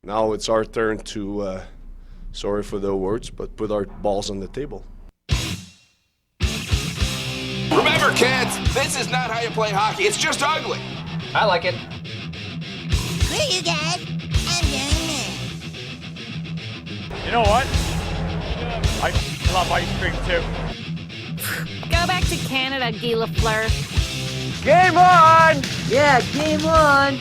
Now it's our turn to, sorry for the words, but put our balls on the table. Remember, kids, this is not how you play hockey. It's just ugly. I like it. Screw you guys. I'm doing this. You know what? I love ice cream too. Go back to Canada, Guy Lafleur. Game on! Yeah, game on.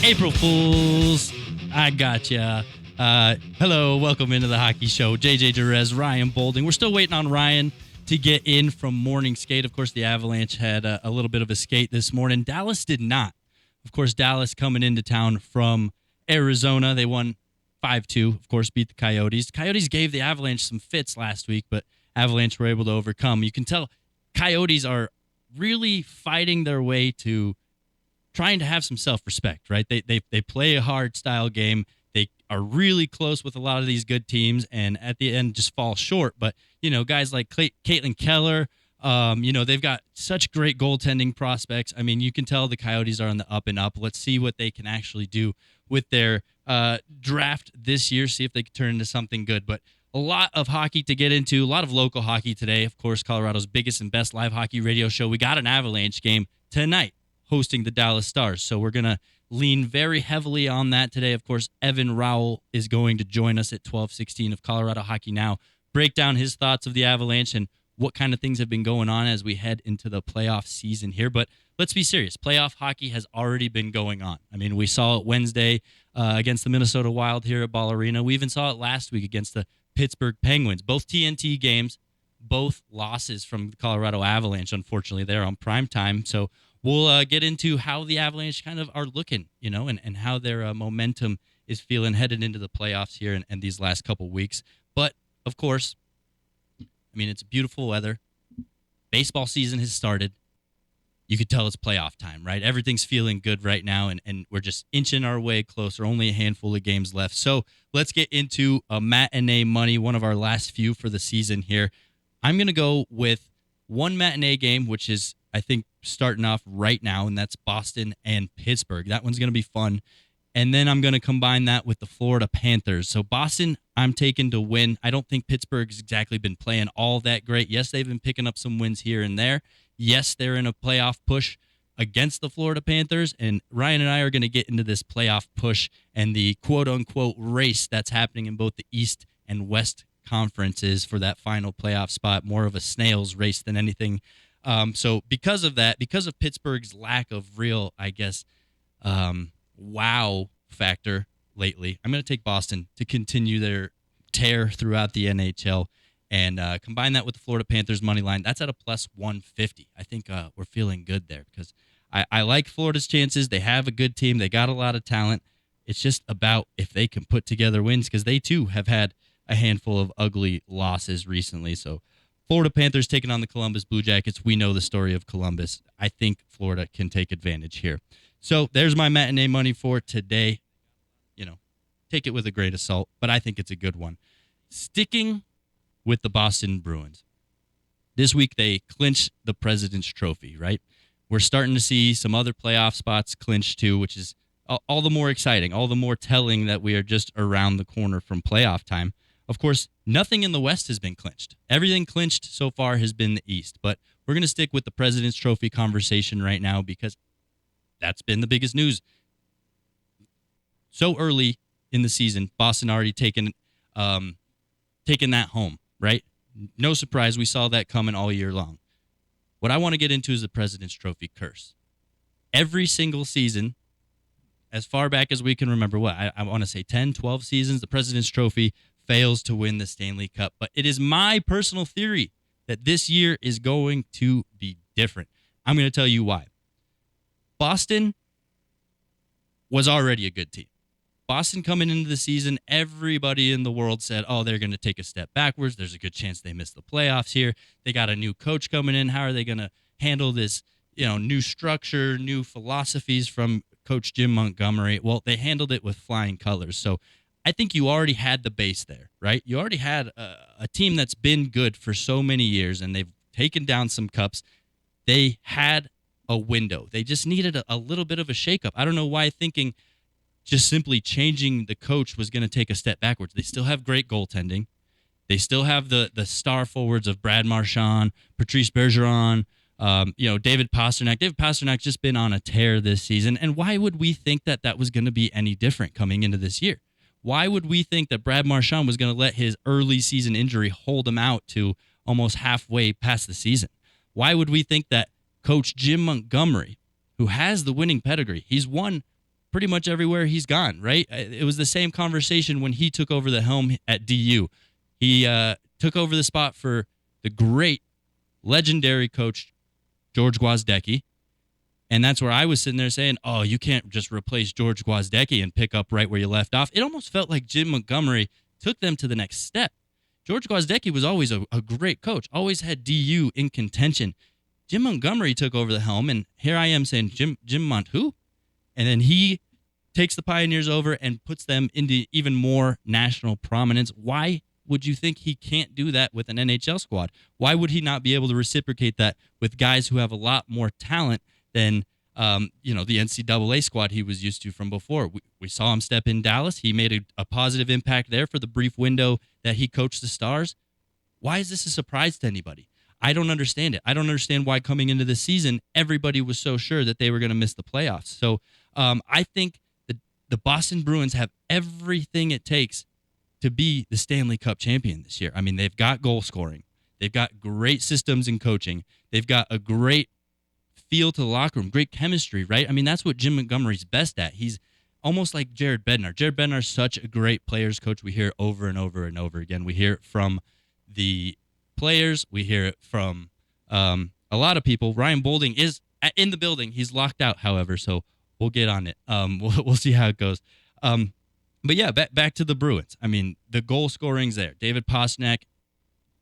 April Fools, I gotcha. Hello, welcome into the hockey show. JJ Jerez, Ryan Bolding. We're still waiting on Ryan to get in from morning skate. Of course, the Avalanche had a little bit of a skate this morning. Dallas did not. Of course, Dallas coming into town from Arizona. They won 5-2, of course, beat the Coyotes. Coyotes gave the Avalanche some fits last week, but Avalanche were able to overcome. You can tell Coyotes are really fighting their way to trying to have some self-respect, right? They play a hard style game. They are really close with a lot of these good teams, and at the end just fall short. But, guys like Caitlin Keller, they've got such great goaltending prospects. I mean, you can tell the Coyotes are on the up and up. Let's see what they can actually do with their draft this year, see if they can turn into something good. But a lot of hockey to get into, a lot of local hockey today. Of course, Colorado's biggest and best live hockey radio show. We got an Avalanche game tonight hosting the Dallas Stars. So we're going to lean very heavily on that today. Of course, Evan Rawal is going to join us at 12:16 of Colorado Hockey Now, break down his thoughts of the Avalanche and what kind of things have been going on as we head into the playoff season here. But let's be serious. Playoff hockey has already been going on. I mean, we saw it Wednesday against the Minnesota Wild here at Ball Arena. We even saw it last week against the Pittsburgh Penguins. Both TNT games, both losses from the Colorado Avalanche, unfortunately. They're on prime time. So we'll get into how the Avalanche kind of are looking, and how their momentum is feeling headed into the playoffs here and these last couple weeks. But, of course, I mean, it's beautiful weather. Baseball season has started. You could tell it's playoff time, right? Everything's feeling good right now, and we're just inching our way closer. Only a handful of games left. So let's get into a matinee money, one of our last few for the season here. I'm going to go with one matinee game, which is, I think, starting off right now, and that's Boston and Pittsburgh. That one's going to be fun. And then I'm going to combine that with the Florida Panthers. So Boston, I'm taking to win. I don't think Pittsburgh's exactly been playing all that great. Yes, they've been picking up some wins here and there. Yes, they're in a playoff push against the Florida Panthers. And Ryan and I are going to get into this playoff push and the quote-unquote race that's happening in both the East and West conferences for that final playoff spot. More of a snail's race than anything. So because of that, because of Pittsburgh's lack of real, I guess, wow factor lately, I'm going to take Boston to continue their tear throughout the NHL and combine that with the Florida Panthers money line. That's at a plus 150. I think we're feeling good there because I like Florida's chances. They have a good team. They got a lot of talent. It's just about if they can put together wins because they, too, have had a handful of ugly losses recently. So Florida Panthers taking on the Columbus Blue Jackets. We know the story of Columbus. I think Florida can take advantage here. So there's my matinee money for today. Take it with a grain of salt, but I think it's a good one. Sticking with the Boston Bruins. This week they clinched the President's Trophy, right? We're starting to see some other playoff spots clinched too, which is all the more exciting, all the more telling that we are just around the corner from playoff time. Of course, nothing in the West has been clinched. Everything clinched so far has been the East, but we're going to stick with the President's Trophy conversation right now because that's been the biggest news. So early in the season, Boston already taken that home, right? No surprise, we saw that coming all year long. What I want to get into is the President's Trophy curse. Every single season, as far back as we can remember, I want to say 10, 12 seasons, the President's Trophy fails to win the Stanley Cup. But it is my personal theory that this year is going to be different. I'm going to tell you why. Boston was already a good team. Boston coming into the season, everybody in the world said, oh, they're going to take a step backwards. There's a good chance they miss the playoffs here. They got a new coach coming in. How are they going to handle this, new structure, new philosophies from Coach Jim Montgomery? Well, they handled it with flying colors. So I think you already had the base there, right? You already had a team that's been good for so many years, and they've taken down some cups. They had a window. They just needed a little bit of a shakeup. I don't know why thinking just simply changing the coach was going to take a step backwards. They still have great goaltending. They still have the star forwards of Brad Marchand, Patrice Bergeron, David Pastrnak. David Pastrnak's just been on a tear this season. And why would we think that was going to be any different coming into this year? Why would we think that Brad Marchand was going to let his early season injury hold him out to almost halfway past the season? Why would we think that Coach Jim Montgomery, who has the winning pedigree, he's won pretty much everywhere he's gone, right? It was the same conversation when he took over the helm at DU. He took over the spot for the great, legendary coach, George Gwozdecky. And that's where I was sitting there saying, oh, you can't just replace George Gwozdecky and pick up right where you left off. It almost felt like Jim Montgomery took them to the next step. George Gwozdecky was always a great coach, always had DU in contention. Jim Montgomery took over the helm, and here I am saying, Jim Mont who? And then he takes the Pioneers over and puts them into even more national prominence. Why would you think he can't do that with an NHL squad? Why would he not be able to reciprocate that with guys who have a lot more talent than the NCAA squad he was used to from before? We saw him step in Dallas. He made a positive impact there for the brief window that he coached the Stars. Why is this a surprise to anybody? I don't understand it. I don't understand why coming into the season, everybody was so sure that they were going to miss the playoffs. So I think the Boston Bruins have everything it takes to be the Stanley Cup champion this year. I mean, they've got goal scoring. They've got great systems in coaching. They've got a great feel to the locker room, great chemistry, right? I mean, that's what Jim Montgomery's best at. He's almost like Jared Bednar. Jared Bednar's such a great players coach. We hear it over and over and over again. We hear it from the players. We hear it from a lot of people. Ryan Bolding is in the building. He's locked out, however, so we'll get on it. We'll see how it goes. But yeah, back to the Bruins. I mean, the goal scoring's there. David Pastrnak,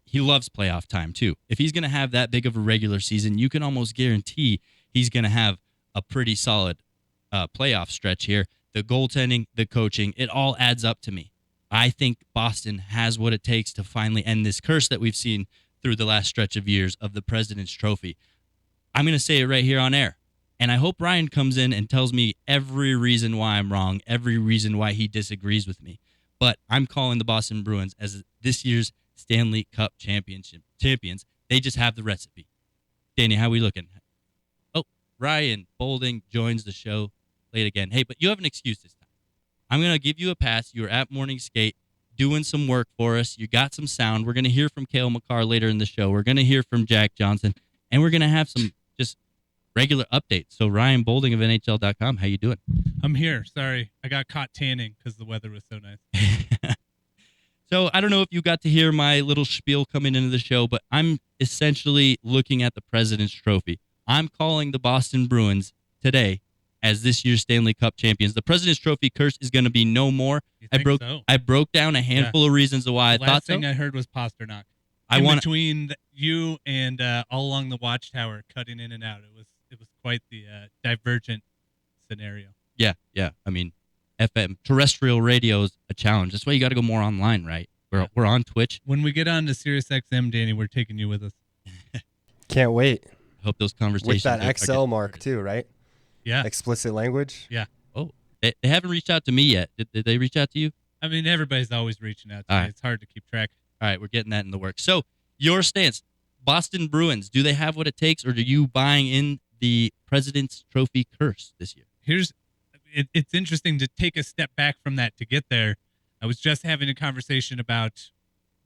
he loves playoff time too. If he's going to have that big of a regular season, you can almost guarantee he's going to have a pretty solid playoff stretch here. The goaltending, the coaching, it all adds up to me. I think Boston has what it takes to finally end this curse that we've seen through the last stretch of years of the President's Trophy. I'm going to say it right here on air. And I hope Ryan comes in and tells me every reason why I'm wrong, every reason why he disagrees with me. But I'm calling the Boston Bruins as this year's Stanley Cup champions. They just have the recipe. Danny, how we looking? Oh, Ryan Bolding joins the show late again. Hey, but you have an excuse this time. I'm going to give you a pass. You were at Morning Skate doing some work for us. You got some sound. We're going to hear from Cale Makar later in the show. We're going to hear from Jack Johnson. And we're going to have some just regular updates. So Ryan Bolding of NHL.com, how you doing? I'm here. Sorry, I got caught tanning because the weather was so nice. So I don't know if you got to hear my little spiel coming into the show, but I'm essentially looking at the President's Trophy. I'm calling the Boston Bruins today as this year's Stanley Cup champions. The President's Trophy curse is going to be no more. I broke down a handful of reasons of why I thought so. Last thing I heard was Pastrnak. Between you and all along the Watchtower, cutting in and out. It was quite the divergent scenario. Yeah. I mean, FM terrestrial radio is a challenge. That's why you got to go more online, right? We're on Twitch. When we get on to SiriusXM, Danny, we're taking you with us. Can't wait. I hope those conversations with that XL mark too, right? Yeah. Explicit language. Yeah. Oh, they haven't reached out to me yet. Did they reach out to you? I mean, everybody's always reaching out to me. Right. It's hard to keep track. All right, we're getting that in the works. So, your stance, Boston Bruins, do they have what it takes, or are you buying in the President's Trophy curse this year? It's interesting to take a step back from that to get there. I was just having a conversation about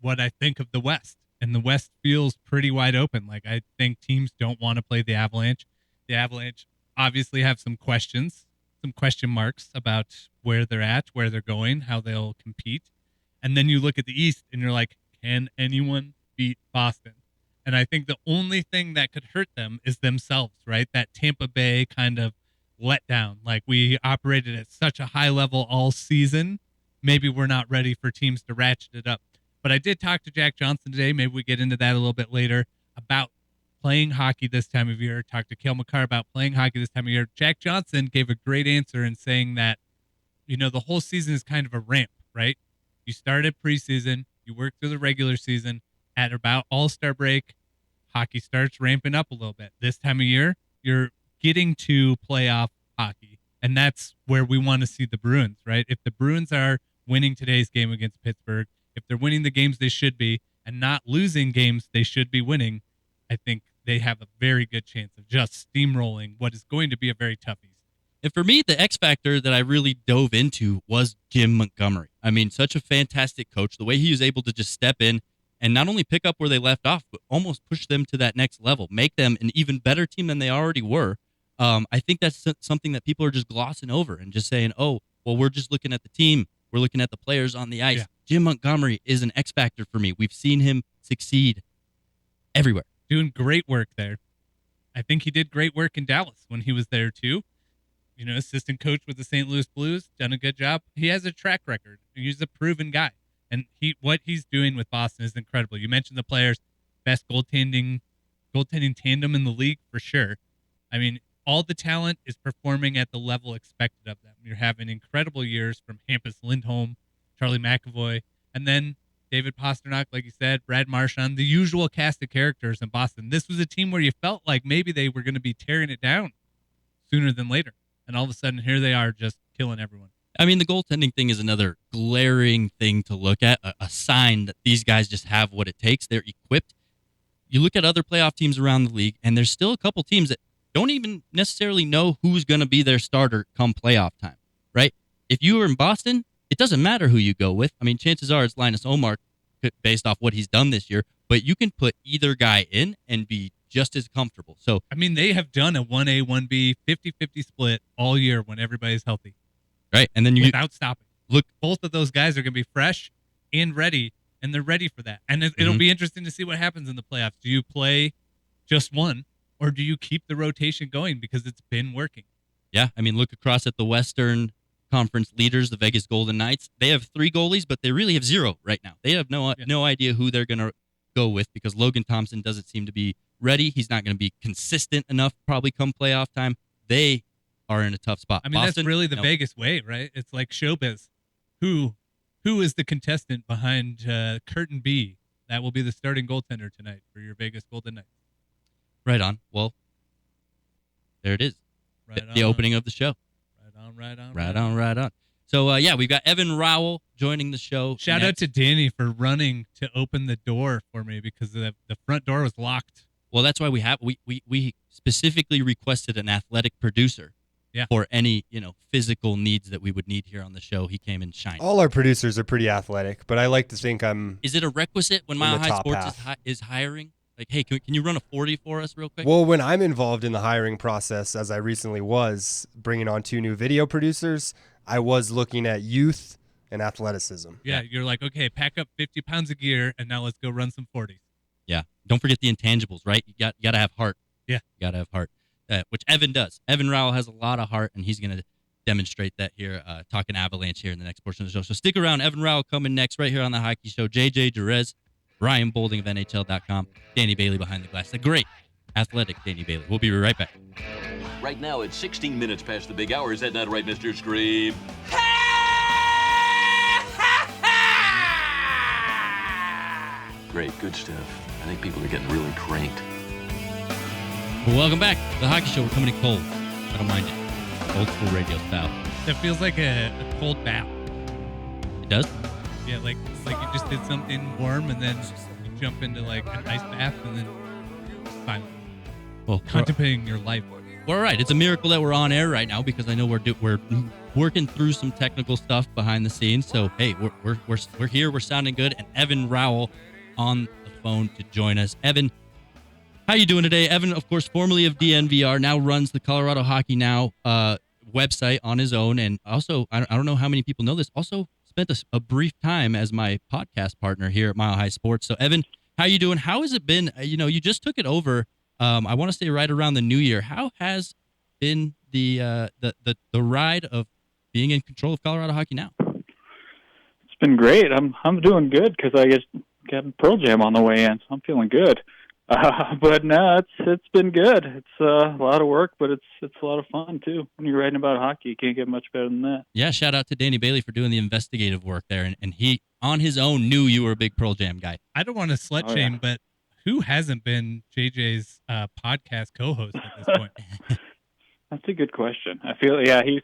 what I think of the West, and the West feels pretty wide open. Like, I think teams don't want to play the Avalanche. The Avalanche obviously have some question marks about where they're at, where they're going, how they'll compete. And then you look at the East and you're like, can anyone beat Boston? And I think the only thing that could hurt them is themselves, right? That Tampa Bay kind of letdown. Like, we operated at such a high level all season. Maybe we're not ready for teams to ratchet it up. But I did talk to Jack Johnson today. Maybe we get into that a little bit later about playing hockey this time of year. Talked to Cale Makar about playing hockey this time of year. Jack Johnson gave a great answer in saying that, the whole season is kind of a ramp, right? You start at preseason, you work through the regular season. At about All-Star break, hockey starts ramping up a little bit. This time of year, you're getting to playoff hockey. And that's where we want to see the Bruins, right? If the Bruins are winning today's game against Pittsburgh, if they're winning the games they should be and not losing games they should be winning, I think they have a very good chance of just steamrolling what is going to be a very tough East. And for me, the X factor that I really dove into was Jim Montgomery. I mean, such a fantastic coach. The way he was able to just step in and not only pick up where they left off, but almost push them to that next level, make them an even better team than they already were. I think that's something that people are just glossing over and just saying, oh, well, we're just looking at the team. We're looking at the players on the ice. Yeah. Jim Montgomery is an X factor for me. We've seen him succeed everywhere. Doing great work there. I think he did great work in Dallas when he was there too. You know, assistant coach with the St. Louis Blues, done a good job. He has a track record. He's a proven guy. And what he's doing with Boston is incredible. You mentioned the players, best goaltending tandem in the league for sure. I mean, all the talent is performing at the level expected of them. You're having incredible years from Hampus Lindholm, Charlie McAvoy, and then David Pastrnak, like you said, Brad Marchand, the usual cast of characters in Boston. This was a team where you felt like maybe they were going to be tearing it down sooner than later. And all of a sudden, here they are just killing everyone. I mean, the goaltending thing is another glaring thing to look at, a sign that these guys just have what it takes. They're equipped. You look at other playoff teams around the league, and there's still a couple teams that don't even necessarily know who's going to be their starter come playoff time, right? If you are in Boston, it doesn't matter who you go with. I mean, chances are it's Linus Ullmark based off what he's done this year, but you can put either guy in and be just as comfortable. So, I mean, they have done a 1A, 1B, 50-50 split all year when everybody's healthy. right, and then you without stopping. look. Both of those guys are going to be fresh and ready, and they're ready for that. And it'll be interesting to see what happens in the playoffs. Do you play just one, or do you keep the rotation going because it's been working? Yeah, I mean, look across at the Western Conference leaders, the Vegas Golden Knights. They have 3 goalies, but they really have 0 right now. They have no idea who they're going to go with because Logan Thompson doesn't seem to be ready. He's not going to be consistent enough probably come playoff time. They are in a tough spot. I mean, Boston, that's really the no. Vegas way, right? It's like showbiz. Who is the contestant behind curtain B? That will be the starting goaltender tonight for your Vegas Golden Knights. Right on. Well, there it is. The opening of the show. Right on. So, we've got Evan Rawal joining the show. Shout out to Danny for running to open the door for me because the front door was locked. Well, that's why we specifically requested an athletic producer for any, physical needs that we would need here on the show. He came and shined. All our producers are pretty athletic, but I like to think I'm. Is it a requisite when in Mile the High top Sports half. is hiring? Like, hey, can you run a 40 for us real quick? Well, when I'm involved in the hiring process, as I recently was, bringing on 2 new video producers, I was looking at youth and athleticism. Yeah, you're like, okay, pack up 50 pounds of gear, and now let's go run some 40s. Yeah. Don't forget the intangibles, right? You got to have heart. Yeah. You got to have heart, which Evan does. Evan Rowell has a lot of heart, and he's going to demonstrate that here, talking Avalanche here in the next portion of the show. So stick around. Evan Rowell coming next right here on The Hockey Show. JJ Jerez, Ryan Bolding of NHL.com, Danny Bailey behind the glass. The great athletic Danny Bailey. We'll be right back. Right now, it's 16 minutes past the big hour. Is that not right, Mr. Scream? Great, good stuff. I think people are getting really cranked. Well, welcome back. The Hockey Show. We're coming in cold. I don't mind it. Old school radio style. That feels like a cold bath. It does? Yeah, like you just did something warm, and then you jump into like an ice bath, and then silent. Well, Contemplating your life. Well, all right. It's a miracle that we're on air right now because I know we're working through some technical stuff behind the scenes. So hey, we're here. We're sounding good. And Evan Rowell on the phone to join us. Evan, how you doing today? Evan, of course, formerly of DNVR, now runs the Colorado Hockey Now website on his own, and also I don't know how many people know this. Also spent a brief time as my podcast partner here at Mile High Sports. So Evan, how you doing? How has it been? You just took it over. I want to say right around the new year. How has been the ride of being in control of Colorado Hockey Now? It's been great. I'm doing good because I just got Pearl Jam on the way in, so I'm feeling good. But no, it's been good. It's a lot of work, but it's a lot of fun too. When you're writing about hockey, you can't get much better than that. Yeah, shout out to Danny Bailey for doing the investigative work there, and he on his own knew you were a big Pearl Jam guy. I don't want to slut shame, but who hasn't been JJ's podcast co-host at this point? That's a good question. I feel, he's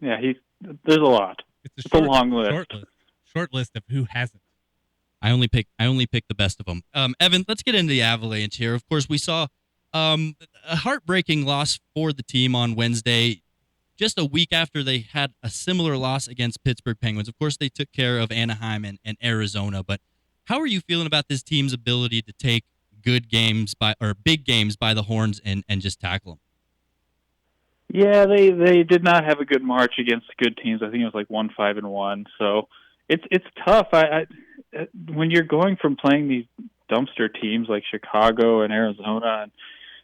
there's a lot. It's a long list. Short list of who hasn't. I only pick the best of them. Evan, let's get into the Avalanche here. Of course, we saw a heartbreaking loss for the team on Wednesday, just a week after they had a similar loss against Pittsburgh Penguins. Of course, they took care of Anaheim and Arizona, but how are you feeling about this team's ability to take big games by the horns and just tackle them? Yeah, they did not have a good March against good teams. I think it was like 1-5-1. So it's tough. I when you're going from playing these dumpster teams like Chicago and Arizona and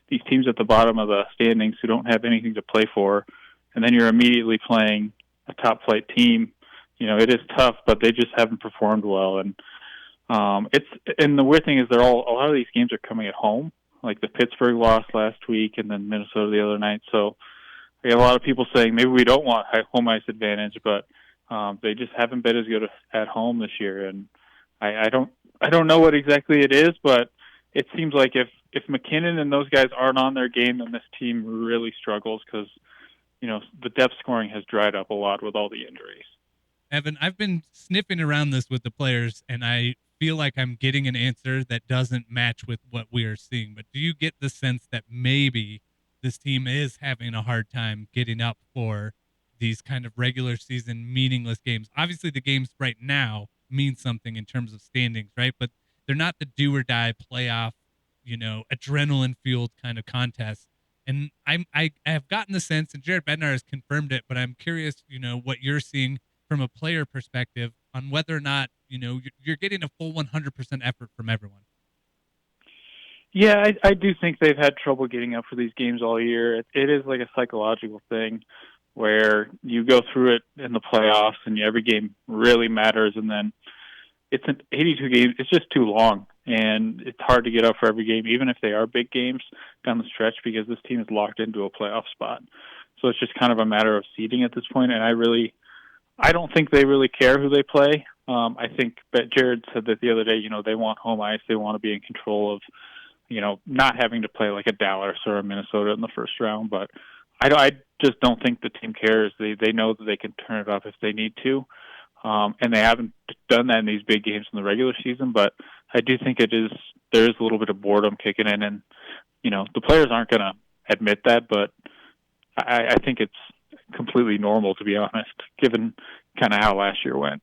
these teams at the bottom of the standings who don't have anything to play for, and then you're immediately playing a top flight team, it is tough, but they just haven't performed well. And and the weird thing is a lot of these games are coming at home, like the Pittsburgh loss last week and then Minnesota the other night. So I get a lot of people saying maybe we don't want home ice advantage, but they just haven't been as good at home this year. And I don't know what exactly it is, but it seems like if McKinnon and those guys aren't on their game, then this team really struggles because the depth scoring has dried up a lot with all the injuries. Evan, I've been sniffing around this with the players, and I feel like I'm getting an answer that doesn't match with what we are seeing. But do you get the sense that maybe this team is having a hard time getting up for these kind of regular season meaningless games? Obviously, the games right now mean something in terms of standings, right? But they're not the do or die playoff, adrenaline fueled kind of contest. And I have gotten the sense, and Jared Bednar has confirmed it, but I'm curious, what you're seeing from a player perspective on whether or not, you're getting a full 100% effort from everyone. Yeah, I do think they've had trouble getting up for these games all year. It is like a psychological thing where you go through it in the playoffs and every game really matters, and then it's an 82 games. It's just too long, and it's hard to get up for every game, even if they are big games down the stretch, because this team is locked into a playoff spot. So it's just kind of a matter of seeding at this point, and I don't think they really care who they play. I think Jared said that the other day, they want home ice. They want to be in control of, not having to play like a Dallas or a Minnesota in the first round. But I just don't think the team cares. They know that they can turn it up if they need to. And they haven't done that in these big games in the regular season. But I do think there is a little bit of boredom kicking in. And, the players aren't going to admit that, but I think it's completely normal, to be honest, given kind of how last year went.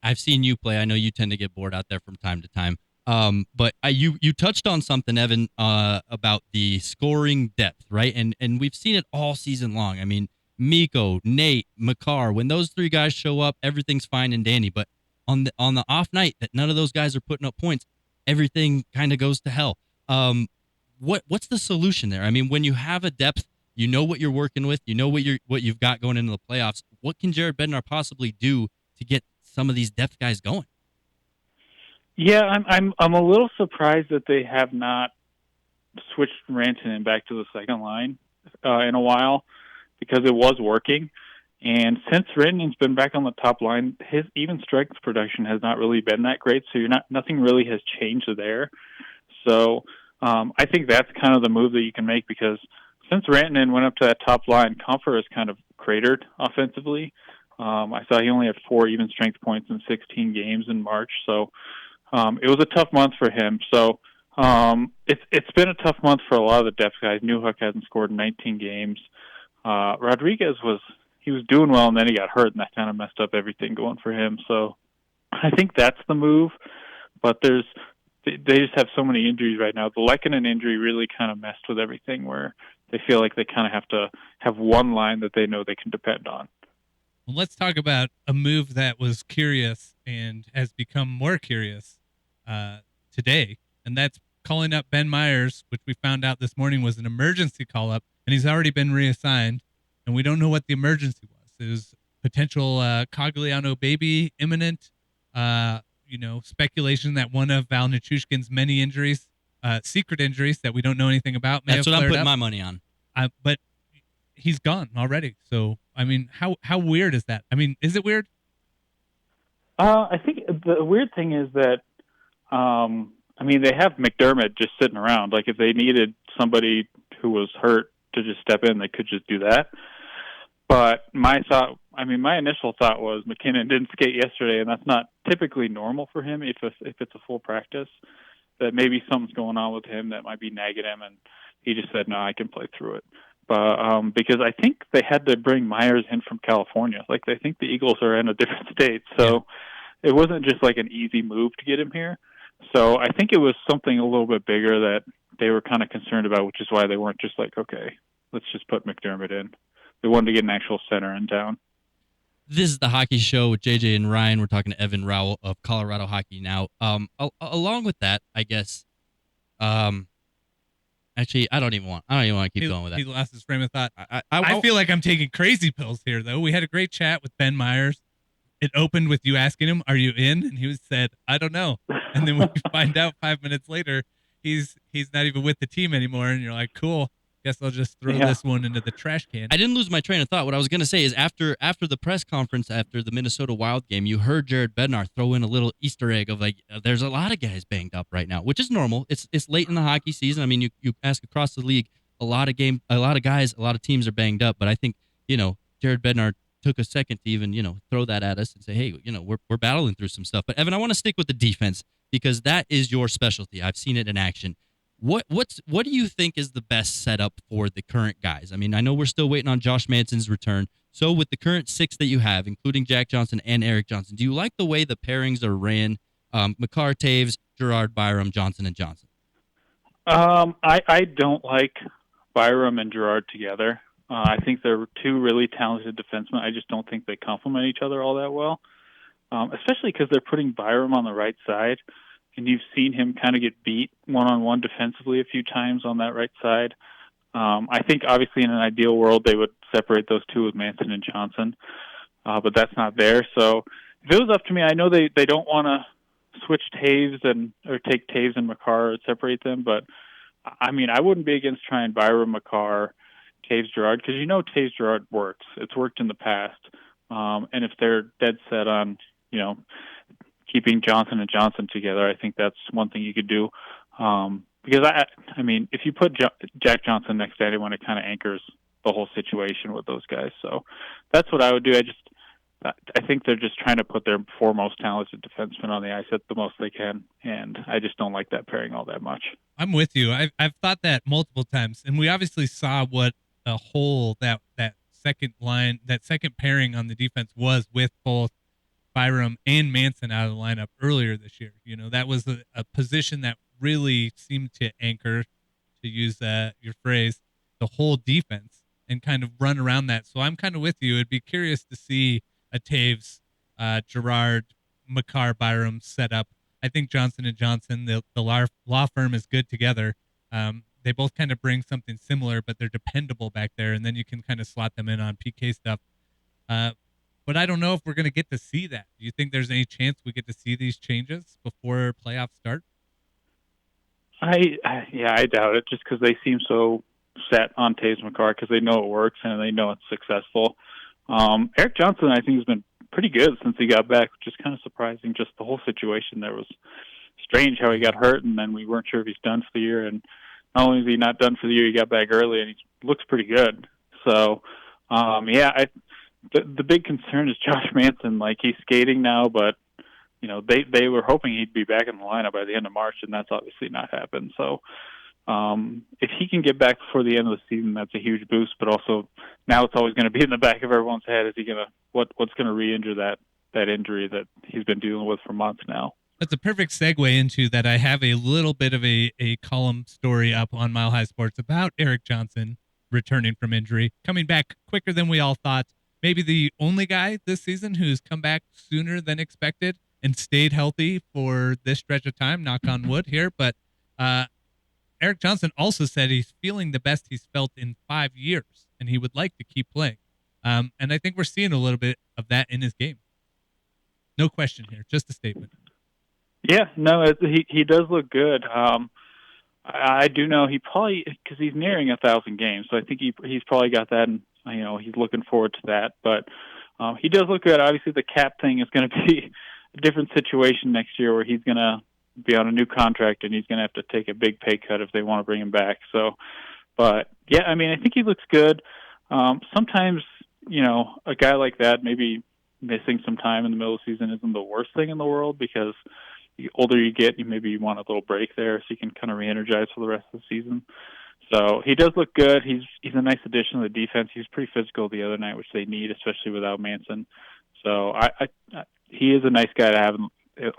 I've seen you play. I know you tend to get bored out there from time to time. But you touched on something, Evan, about the scoring depth, right? And we've seen it all season long. I mean, Mikko, Nate, Makar, when those three guys show up, everything's fine and dandy. But on the off night that none of those guys are putting up points, everything kind of goes to hell. What's the solution there? I mean, when you have a depth, you know what you're working with, you know what you've got going into the playoffs. What can Jared Bednar possibly do to get some of these depth guys going? Yeah, I'm a little surprised that they have not switched Rantanen back to the second line in a while, because it was working. And since Rantanen's been back on the top line, his even strength production has not really been that great. So nothing really has changed there. So I think that's kind of the move that you can make, because since Rantanen went up to that top line, Comfer has kind of cratered offensively. I saw he only had 4 even strength points in 16 games in March. So it was a tough month for him. So it's been a tough month for a lot of the depth guys. Newhook hasn't scored in 19 games. Rodriguez was doing well, and then he got hurt, and that kind of messed up everything going for him. So I think that's the move. But they just have so many injuries right now. The Lehkonen injury really kind of messed with everything, where they feel like they kind of have to have one line that they know they can depend on. Well, let's talk about a move that was curious and has become more curious today, and that's calling up Ben Myers, which we found out this morning was an emergency call-up, and he's already been reassigned, and we don't know what the emergency was. It was potential Cogliano baby imminent, speculation that one of Val Nichushkin's many injuries, secret injuries that we don't know anything about, may That's have what I'm putting up. my money on. But he's gone already. So, I mean, how weird is that? I mean, is it weird? I think the weird thing is that, they have McDermott just sitting around. Like, if they needed somebody who was hurt to just step in, they could just do that. But my initial thought was McKinnon didn't skate yesterday, and that's not typically normal for him if it's a full practice, that maybe something's going on with him that might be nagging him, and he just said, no, I can play through it. But because I think they had to bring Myers in from California. Like, I think the Eagles are in a different state, so it wasn't just like an easy move to get him here. So I think it was something a little bit bigger that they were kind of concerned about, which is why they weren't just like, okay, let's just put McDermott in. They wanted to get an actual center in town. This is the Hockey Show with JJ and Ryan. We're talking to Evan Rawal of Colorado Hockey Now. Along with that, I guess. Actually, I don't even want to keep going with that. He lost his frame of thought. I feel like I'm taking crazy pills here, though. We had a great chat with Ben Myers. It opened with you asking him, "Are you in?" And he said, "I don't know." And then we find out 5 minutes later, he's not even with the team anymore. And you're like, "Cool. Guess I'll just throw this one into the trash can." I didn't lose my train of thought. What I was going to say is after the press conference after the Minnesota Wild game, you heard Jared Bednar throw in a little Easter egg of like, there's a lot of guys banged up right now, which is normal. It's late in the hockey season. I mean, you ask across the league, a lot of guys, a lot of teams are banged up. But I think Jared Bednar took a second to even throw that at us and say, hey, we're battling through some stuff. But Evan, I want to stick with the defense because that is your specialty. I've seen it in action. What do you think is the best setup for the current guys? I mean, I know we're still waiting on Josh Manson's return. So with the current six that you have, including Jack Johnson and Eric Johnson, do you like the way the pairings are ran? Makar, Taves, Gerard, Byram, Johnson, and Johnson. I don't like Byram and Gerard together. I think they're two really talented defensemen. I just don't think they complement each other all that well, especially because they're putting Byram on the right side. And you've seen him kind of get beat one-on-one defensively a few times on that right side. I think, obviously, in an ideal world, they would separate those two with Manson and Johnson, but that's not there. So if it was up to me, I know they don't want to switch Taves or take Taves and Makar and separate them, but, I mean, I wouldn't be against trying Byram, Makar, Taves, Gerard, because Taves, Gerard works. It's worked in the past. And if they're dead set on, keeping Johnson and Johnson together, I think that's one thing you could do. Because I mean, if you put Jack Johnson next to anyone, it kind of anchors the whole situation with those guys. So that's what I would do. I think they're just trying to put their four most talented defensemen on the ice at the most they can, and I just don't like that pairing all that much. I'm with you. I've thought that multiple times, and we obviously saw what a hole that second line, that second pairing on the defense was with both Byram and Manson out of the lineup earlier this year. That was a position that really seemed to anchor, to use your phrase, the whole defense and kind of run around that. So I'm kind of with you. I'd be curious to see a Taves, Gerard, Makar, Byram set up. I think Johnson and Johnson, the law firm is good together. They both kind of bring something similar, but they're dependable back there, and then you can kind of slot them in on PK stuff. But I don't know if we're going to get to see that. Do you think there's any chance we get to see these changes before playoffs start? I doubt it, just because they seem so set on Taves Makar because they know it works and they know it's successful. Eric Johnson, I think, has been pretty good since he got back, which is kind of surprising. Just the whole situation there was strange how he got hurt, and then we weren't sure if he's done for the year. And not only is he not done for the year, he got back early, and he looks pretty good. So, The big concern is Josh Manson. Like, he's skating now, but they were hoping he'd be back in the lineup by the end of March, and that's obviously not happened. So if he can get back before the end of the season, that's a huge boost. But also now it's always going to be in the back of everyone's head. Is he gonna what's going to re-injure that injury that he's been dealing with for months now? That's a perfect segue into that. I have a little bit of a column story up on Mile High Sports about Eric Johnson returning from injury, coming back quicker than we all thought. Maybe the only guy this season who's come back sooner than expected and stayed healthy for this stretch of time, knock on wood here. But Eric Johnson also said he's feeling the best he's felt in 5 years, and he would like to keep playing. And I think we're seeing a little bit of that in his game. No question here, just a statement. Yeah, no, he does look good. I do know he probably, because he's nearing 1,000 games, so I think he's probably got that, and he's looking forward to that. But he does look good. Obviously, the cap thing is going to be a different situation next year, where he's going to be on a new contract and he's going to have to take a big pay cut if they want to bring him back. So But yeah, I mean, I think he looks good. Sometimes, a guy like that, maybe missing some time in the middle of the season isn't the worst thing in the world, because the older you get, maybe you want a little break there so you can kind of re-energize for the rest of the season. So he does look good. He's a nice addition to the defense. He was pretty physical the other night, which they need, especially without Manson. So he is a nice guy to have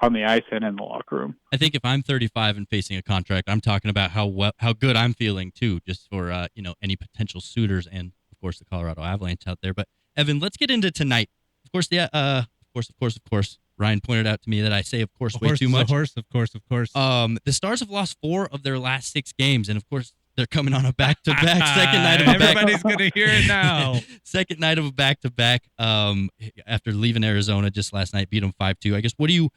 on the ice and in the locker room. I think if I'm 35 and facing a contract, I'm talking about how good I'm feeling too, just for any potential suitors and of course the Colorado Avalanche out there. But Evan, let's get into tonight. Of course, of course. Ryan pointed out to me that I say of course way too much. Of course. The Stars have lost 4 of their last 6 games, and of course they're coming on a back-to-back second night of a Everybody's gonna hear it now. Second night of a back-to-back. After leaving Arizona just last night, beat them 5-2. I guess, what are you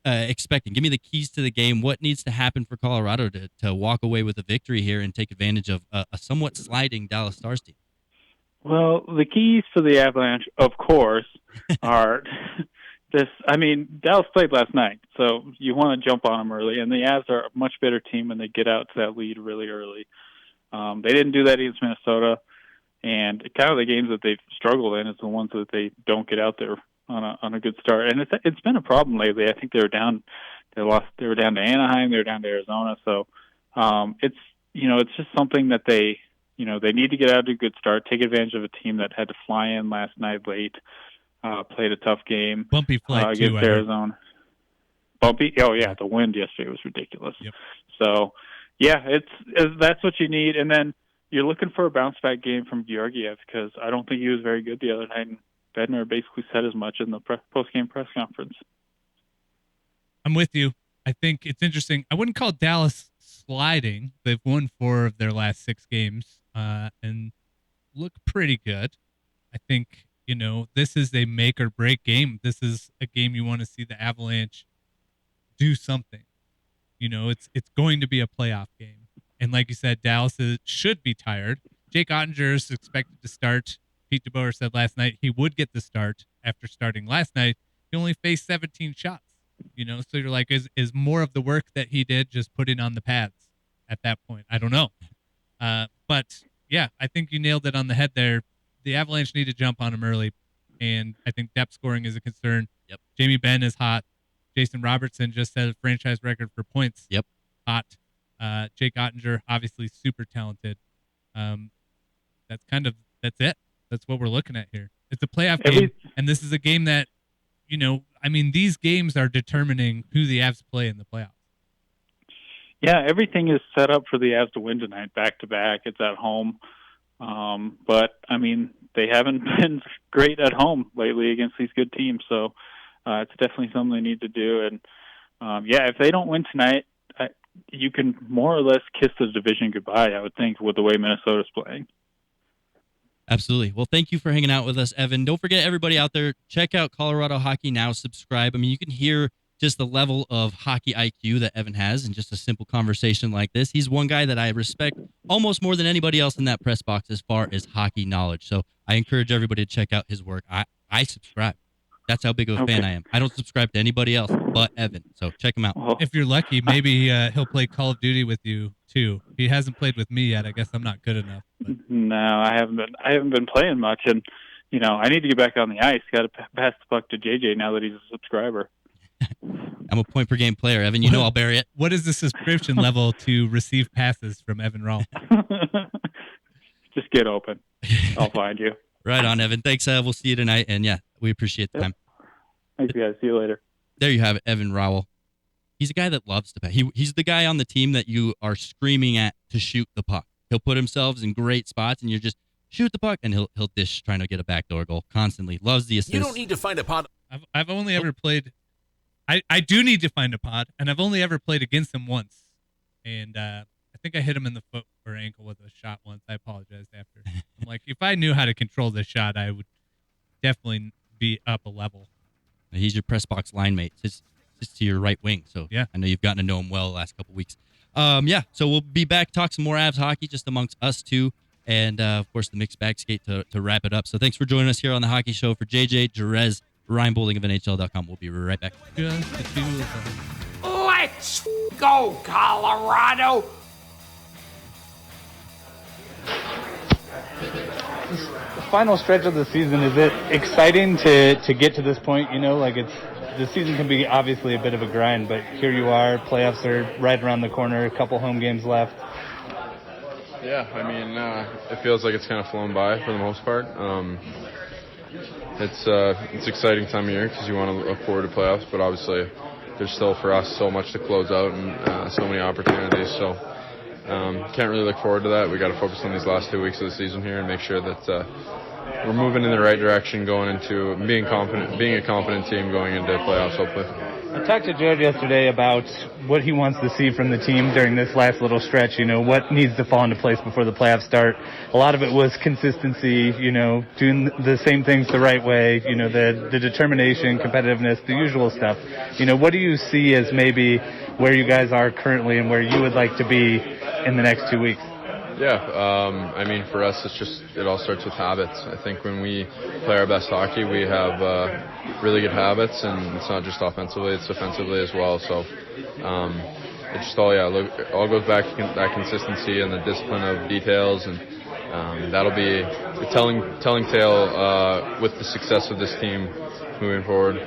expecting? Give me the keys to the game. What needs to happen for Colorado to walk away with a victory here and take advantage of a somewhat sliding Dallas Stars team? Well, the keys for the Avalanche, of course, are Dallas played last night, so you want to jump on them early, and the Avs are a much better team when they get out to that lead really early. They didn't do that against Minnesota, and kind of the games that they've struggled in is the ones that they don't get out there on a good start. And it's been a problem lately. I think they were down to Anaheim, they were down to Arizona, so it's just something that they need to get out to a good start, take advantage of a team that had to fly in last night late, played a tough game. Bumpy flight against too, Arizona. Bumpy? Oh, yeah, the wind yesterday was ridiculous. Yep. So, yeah, that's what you need. And then you're looking for a bounce-back game from Georgiev, because I don't think he was very good the other night, and Bednar basically said as much in the post-game press conference. I'm with you. I think it's interesting. I wouldn't call Dallas sliding. They've won 4 of their last 6 games and look pretty good. I think, this is a make or break game. This is a game you want to see the Avalanche do something. It's going to be a playoff game. And like you said, Dallas should be tired. Jake Ottinger is expected to start. Pete DeBoer said last night he would get the start after starting last night. He only faced 17 shots. So you're like, is more of the work that he did just putting on the pads at that point? I don't know. But yeah, I think you nailed it on the head there. The Avalanche need to jump on him early, and I think depth scoring is a concern. Yep. Jamie Benn is hot. Jason Robertson just set a franchise record for points. Yep. Hot. Jake Ottinger, obviously super talented. That's it. That's what we're looking at here. It's a playoff game, and this is a game that, these games are determining who the Avs play in the playoffs. Yeah, everything is set up for the Avs to win tonight, back-to-back. It's at home. But, they haven't been great at home lately against these good teams, so it's definitely something they need to do. And, if they don't win tonight, you can more or less kiss the division goodbye, I would think, with the way Minnesota's playing. Absolutely. Well, thank you for hanging out with us, Evan. Don't forget, everybody out there, check out Colorado Hockey Now. Subscribe. You can hear just the level of hockey IQ that Evan has in just a simple conversation like this. He's one guy that I respect almost more than anybody else in that press box as far as hockey knowledge. So I encourage everybody to check out his work. I subscribe. That's how big of a fan I am. I don't subscribe to anybody else but Evan. So check him out. If you're lucky, maybe he'll play Call of Duty with you too. He hasn't played with me yet. I guess I'm not good enough. But. No, I haven't been playing much, and I need to get back on the ice. Got to pass the puck to JJ now that he's a subscriber. I'm a point per game player, Evan. I'll bury it. What is the subscription level to receive passes from Evan Rawal? Just get open. I'll find you. Right on, Evan. Thanks. We'll see you tonight. And yeah, we appreciate the time. Thanks, guys. See you later. There you have it, Evan Rawal. He's a guy that loves to pass. He's the guy on the team that you are screaming at to shoot the puck. He'll put himself in great spots, and you're just shoot the puck, and he'll dish trying to get a backdoor goal constantly. Loves the assist. You don't need to find a pod. I've only ever played. I do need to find a pod, and I've only ever played against him once, and I think I hit him in the foot or ankle with a shot once. I apologized after. I'm like, if I knew how to control this shot, I would definitely be up a level. He's your press box line mate. It's to your right wing, so yeah. I know you've gotten to know him well the last couple weeks. So we'll be back, talk some more Avs hockey just amongst us two, and of course the mixed bag skate to wrap it up. So thanks for joining us here on the Hockey Show. For JJ, Jerez, Ryan Bowling of NHL.com. We'll be right back. Just the two of them. Let's go, Colorado! The final stretch of the season, is it exciting to get to this point? You know, like the season can be obviously a bit of a grind, but here you are, playoffs are right around the corner, a couple home games left. Yeah, I mean, it feels like it's kind of flown by for the most part. It's exciting time of year because you want to look forward to playoffs, but obviously there's still for us so much to close out and so many opportunities. So can't really look forward to that. We got to focus on these last 2 weeks of the season here and make sure that we're moving in the right direction, going into being a confident team going into playoffs. Hopefully. I talked to Jared yesterday about what he wants to see from the team during this last little stretch, you know, what needs to fall into place before the playoffs start. A lot of it was consistency, you know, doing the same things the right way, you know, the determination, competitiveness, the usual stuff. You know, what do you see as maybe where you guys are currently and where you would like to be in the next 2 weeks? Yeah, I mean, for us, it all starts with habits. I think when we play our best hockey, we have really good habits, and it's not just offensively, it's defensively as well. So it just all goes back to that consistency and the discipline of details, and that'll be the telling tale with the success of this team moving forward.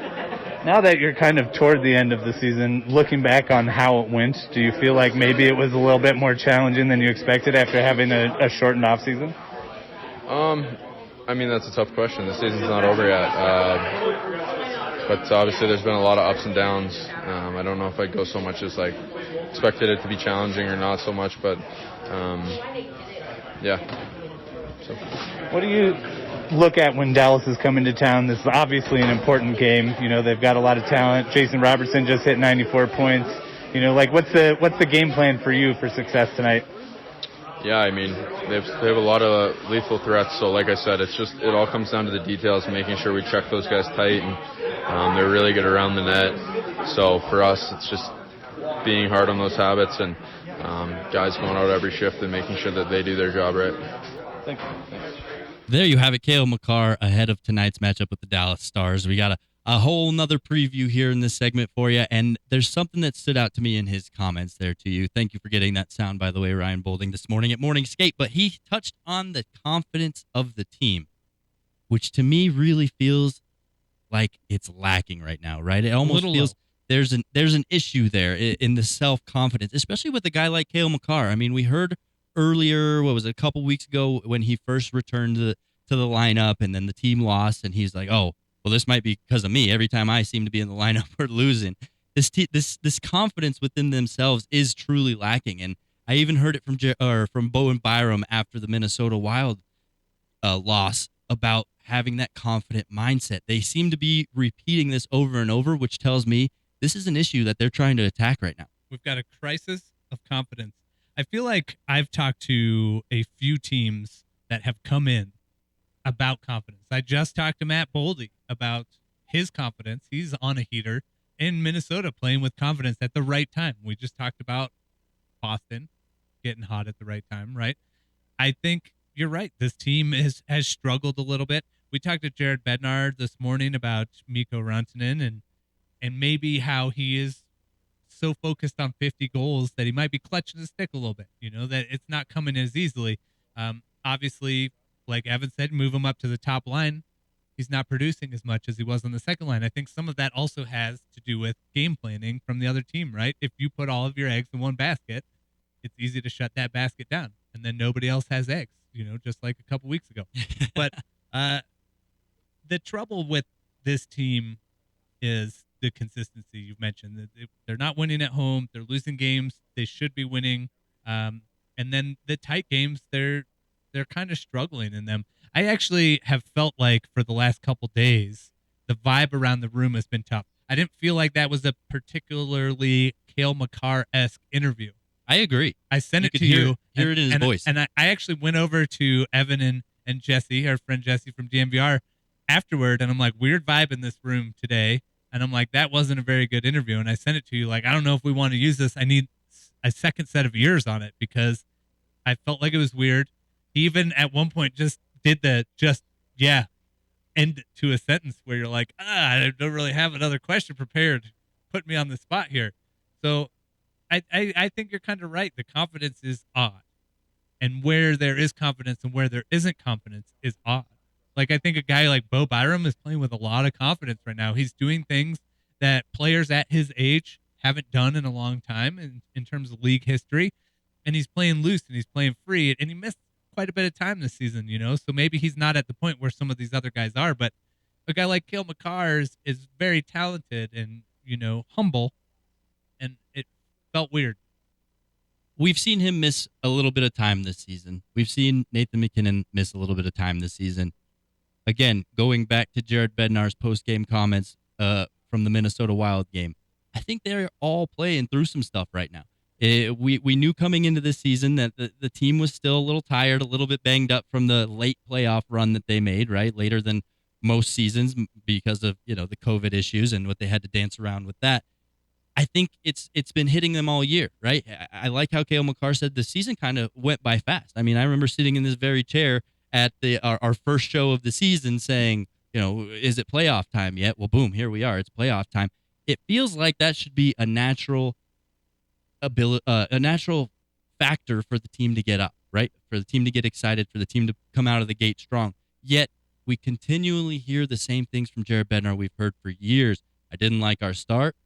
Now that you're kind of toward the end of the season, looking back on how it went, do you feel like maybe it was a little bit more challenging than you expected after having a shortened off season? I mean, that's a tough question. The season's not over yet. But obviously there's been a lot of ups and downs. I don't know if I'd go so much as like expected it to be challenging or not so much, but yeah. So. What do you look at when Dallas is coming to town? This is obviously an important game. You know, they've got a lot of talent. Jason Robertson just hit 94 points. You know, like what's the game plan for you for success tonight? Yeah, I mean, they have a lot of lethal threats. So like I said, it all comes down to the details, making sure we check those guys tight, and they're really good around the net. So for us, it's just being hard on those habits and guys going out every shift and making sure that they do their job right. Thanks. There you have it, Cale Makar ahead of tonight's matchup with the Dallas Stars. We got a whole nother preview here in this segment for you, and there's something that stood out to me in his comments there to you. Thank you for getting that sound, by the way, Ryan Bolding, this morning at Morning Skate, but he touched on the confidence of the team, which to me really feels like it's lacking right now, right? It almost feels there's an issue there in the self-confidence, especially with a guy like Cale Makar. I mean, we heard earlier, what was it, a couple weeks ago when he first returned to the lineup and then the team lost and he's like, oh, well, this might be because of me. Every time I seem to be in the lineup, we're losing. This confidence within themselves is truly lacking. And I even heard it from Bowen Byram after the Minnesota Wild loss about having that confident mindset. They seem to be repeating this over and over, which tells me this is an issue that they're trying to attack right now. We've got a crisis of confidence. I feel like I've talked to a few teams that have come in about confidence. I just talked to Matt Boldy about his confidence. He's on a heater in Minnesota playing with confidence at the right time. We just talked about Boston getting hot at the right time, right? I think you're right. This team has struggled a little bit. We talked to Jared Bednar this morning about Mikko Rantanen and maybe how he is so focused on 50 goals that he might be clutching his stick a little bit, you know, that it's not coming as easily. Obviously, like Evan said, move him up to the top line. He's not producing as much as he was on the second line. I think some of that also has to do with game planning from the other team, right? If you put all of your eggs in one basket, it's easy to shut that basket down, and then nobody else has eggs, you know, just like a couple weeks ago. But the trouble with this team is the consistency you've mentioned. They're not winning at home. They're losing games they should be winning. And then the tight games, they're kind of struggling in them. I actually have felt like for the last couple days, the vibe around the room has been tough. I didn't feel like that was a particularly Cale Makar-esque interview. I agree. I sent it to you. Hear it in his voice. And I actually went over to Evan and Jesse, our friend Jesse from DMVR, afterward, and I'm like, weird vibe in this room today. And I'm like, that wasn't a very good interview. And I sent it to you like, I don't know if we want to use this. I need a second set of ears on it because I felt like it was weird. He even at one point just did the end to a sentence where you're like, I don't really have another question prepared. Put me on the spot here. So I think you're kind of right. The confidence is odd. and where there is confidence and where there isn't confidence is odd. Like, I think a guy like Bo Byram is playing with a lot of confidence right now. He's doing things that players at his age haven't done in a long time in terms of league history. And he's playing loose and he's playing free. And he missed quite a bit of time this season, So maybe he's not at the point where some of these other guys are. But a guy like Cale Makar is very talented and, humble. And it felt weird. We've seen him miss a little bit of time this season. We've seen Nathan MacKinnon miss a little bit of time this season. Again, going back to Jared Bednar's post-game comments from the Minnesota Wild game, I think they're all playing through some stuff right now. We knew coming into this season that the team was still a little tired, a little bit banged up from the late playoff run that they made, right? Later than most seasons because of, the COVID issues and what they had to dance around with that. I think it's been hitting them all year, right? I like how Cale Makar said the season kind of went by fast. I mean, I remember sitting in this very chair at our first show of the season saying, is it playoff time yet? Well, boom, here we are. It's playoff time. It feels like that should be a natural factor for the team to get up, right? For the team to get excited, for the team to come out of the gate strong. Yet we continually hear the same things from Jared Bednar we've heard for years. I didn't like our start.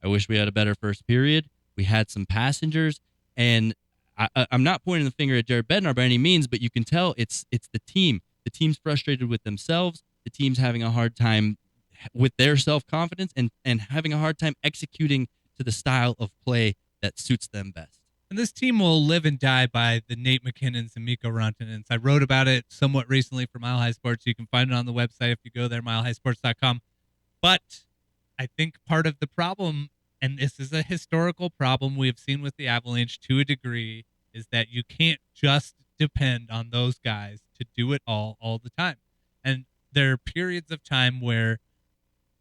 I wish we had a better first period. We had some passengers, and I'm not pointing the finger at Jared Bednar by any means, but you can tell it's the team. The team's frustrated with themselves. The team's having a hard time with their self-confidence and having a hard time executing to the style of play that suits them best. And this team will live and die by the Nate MacKinnons and Mikko Rantanens. I wrote about it somewhat recently for Mile High Sports. You can find it on the website if you go there, milehighsports.com. But I think part of the problem, and this is a historical problem we have seen with the Avalanche to a degree, is that you can't just depend on those guys to do it all the time. And there are periods of time where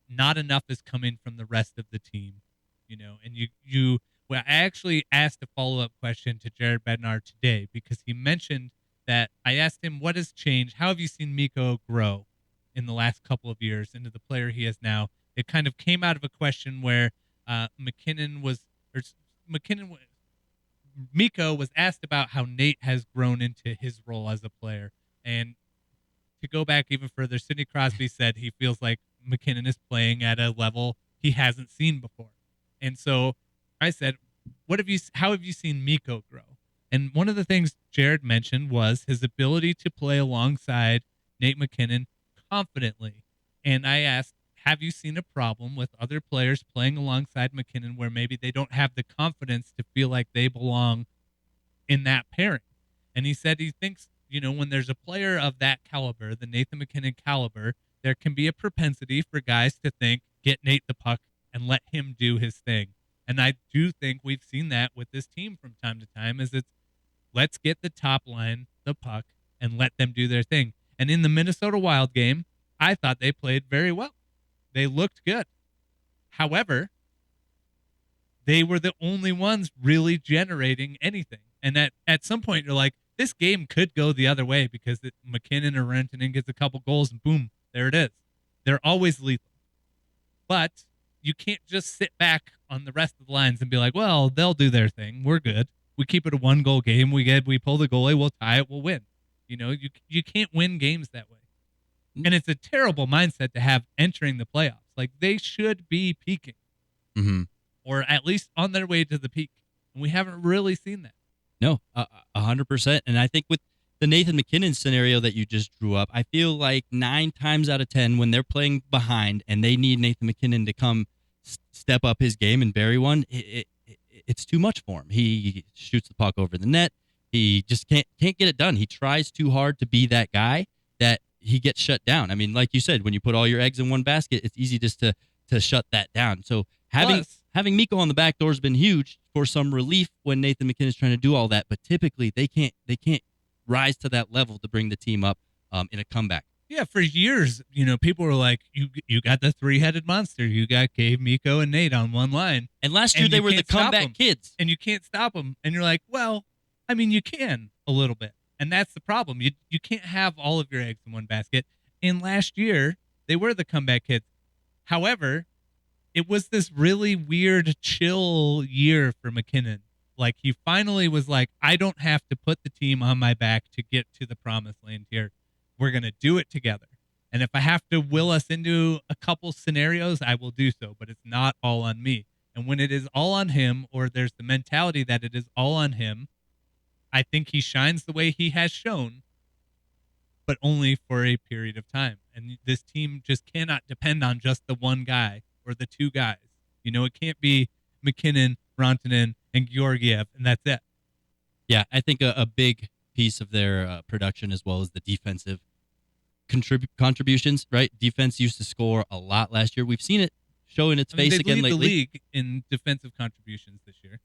not enough is coming from the rest of the team, and well, I actually asked a follow-up question to Jared Bednar today because he mentioned that I asked him, what has changed? How have you seen Mikko grow in the last couple of years into the player he is now? It kind of came out of a question where Mikko was asked about how Nate has grown into his role as a player. And to go back even further, Sidney Crosby said he feels like MacKinnon is playing at a level he hasn't seen before. And so I said, how have you seen Mikko grow? And one of the things Jared mentioned was his ability to play alongside Nate MacKinnon confidently. And I asked, have you seen a problem with other players playing alongside MacKinnon where maybe they don't have the confidence to feel like they belong in that pairing? And he said he thinks, when there's a player of that caliber, the Nathan MacKinnon caliber, there can be a propensity for guys to think, get Nate the puck and let him do his thing. And I do think we've seen that with this team from time to time, is it's let's get the top line the puck and let them do their thing. And in the Minnesota Wild game, I thought they played very well. They looked good. However, they were the only ones really generating anything. And at some point, you're like, this game could go the other way because MacKinnon or Rantanen gets a couple goals and boom, there it is. They're always lethal. But you can't just sit back on the rest of the lines and be like, well, they'll do their thing. We're good. We keep it a 1-goal game. We pull the goalie. We'll tie it. We'll win. You can't win games that way. And it's a terrible mindset to have entering the playoffs. Like, they should be peaking. Mm-hmm. Or at least on their way to the peak. And we haven't really seen that. No, 100%. And I think with the Nathan MacKinnon scenario that you just drew up, I feel like 9 times out of 10 when they're playing behind and they need Nathan MacKinnon to come step up his game and bury one, it's too much for him. He shoots the puck over the net. He just can't get it done. He tries too hard to be that guy that he gets shut down. I mean, like you said, when you put all your eggs in one basket, it's easy just to shut that down. So having Mikko on the back door has been huge for some relief when Nathan MacKinnon is trying to do all that. But typically they can't rise to that level to bring the team up in a comeback. Yeah, for years, people were like, you got the 3-headed monster. You got Cale, Mikko, and Nate on one line. And last year they were the comeback kids. And you can't stop them. And you're like, well, I mean, you can a little bit. And that's the problem. You can't have all of your eggs in one basket. And last year, they were the comeback kids. However, it was this really weird, chill year for MacKinnon Like, he finally was like, I don't have to put the team on my back to get to the promised land here. We're going to do it together. And if I have to will us into a couple scenarios, I will do so, but it's not all on me. And when it is all on him, or there's the mentality that it is all on him, I think he shines the way he has shown, but only for a period of time. And this team just cannot depend on just the one guy or the two guys. You know, it can't be McKinnon, Rantanen, and Georgiev, and that's it. Yeah, I think a big piece of their production, as well as the defensive contributions, right? Defense used to score a lot last year. We've seen it show in its face they again lead lately. the league in defensive contributions this year.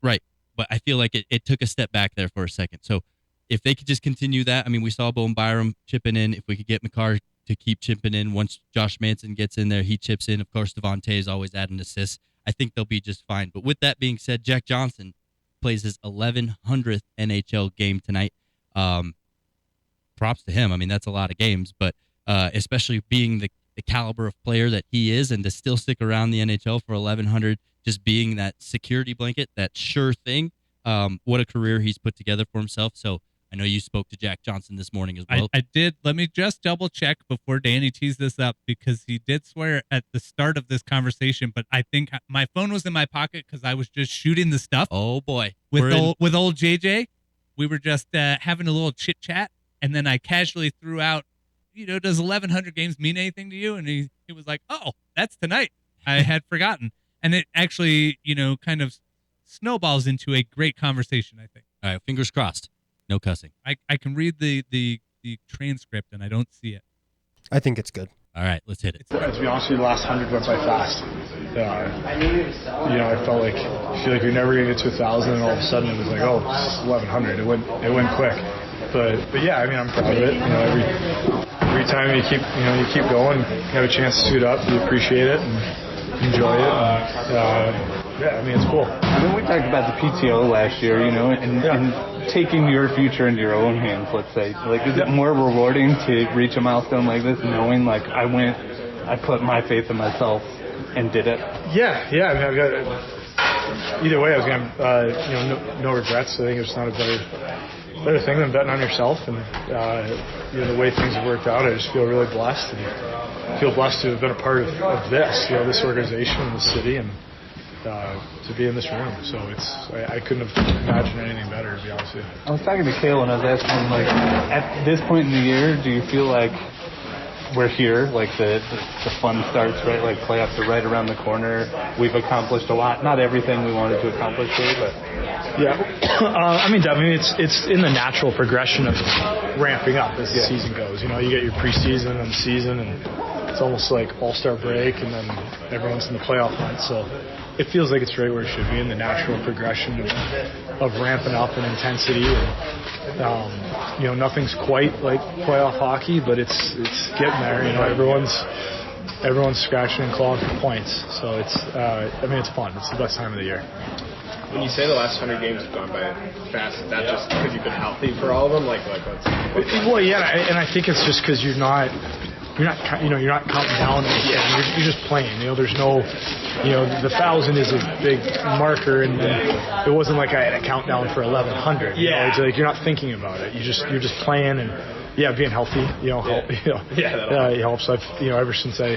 Right. But I feel like it took a step back there for a second. So if they could just continue that, I mean, we saw Bowen Byram chipping in. If we could get Makar to keep chipping in, once Josh Manson gets in there, he chips in. Of course, Devontae is always adding assists. I think they'll be just fine. But with that being said, Jack Johnson plays his 1100th NHL game tonight. Props to him. I mean, that's a lot of games, but especially being the caliber of player that he is, and to still stick around the NHL for 1100, just being that security blanket, that sure thing. What a career he's put together for himself. So I know you spoke to Jack Johnson this morning as well. I did. Let me just double check before Danny tees this up, because he did swear at the start of this conversation, but I think my phone was in my pocket because I was just shooting the stuff. Oh boy. With old JJ. We were just having a little chit chat, and then I casually threw out, does 1100 games mean anything to you? And he was like, oh, that's tonight. I had forgotten. And it actually, kind of snowballs into a great conversation, I think. All right, fingers crossed. No cussing. I can read the transcript, and I don't see it. I think it's good. All right, let's hit it. To be honest with you, the last 100 went by fast. I felt like I feel like you're never gonna get to 1,000, and all of a sudden it was like, oh, it's 1,100. It went quick. But yeah, I mean, I'm proud of it. Every time you keep going, you have a chance to suit up, you appreciate it and enjoy it. Yeah, I mean, it's cool. I mean, we talked about the PTO last year, and taking your future into your own hands, let's say. Like, is it more rewarding to reach a milestone like this, knowing, like, I put my faith in myself and did it? Yeah. I mean, I've got, either way, I was going to, no regrets. I think it's not a better thing than betting on yourself. And, the way things have worked out, I just feel really blessed. And feel blessed to have been a part of this, this organization and the city, and to be in this room. So I couldn't have imagined anything better, to be honest with you. I was talking to Cale, and I was asking him, like, at this point in the year, do you feel like we're here, like the fun starts, right? Like, playoffs are right around the corner. We've accomplished a lot. Not everything we wanted to accomplish here, but yeah. I mean, it's in the natural progression of ramping up as the season goes. You get your preseason and the season, and it's almost like all-star break, and then everyone's in the playoff hunt. So it feels like it's right where it should be, in the natural progression of ramping up in intensity. And, nothing's quite like playoff hockey, but it's getting there. Everyone's scratching and clawing for points. So it's fun. It's the best time of the year. When you say the last 100 games have gone by fast, is that just because you've been healthy for all of them? Well, yeah, and I think it's just because you're not counting down. You're just playing. There's no, the 1,000 is a big marker, and it wasn't like I had a countdown for 1,100. It's like you're not thinking about it. You're just playing, and being healthy. It helps. I've ever since I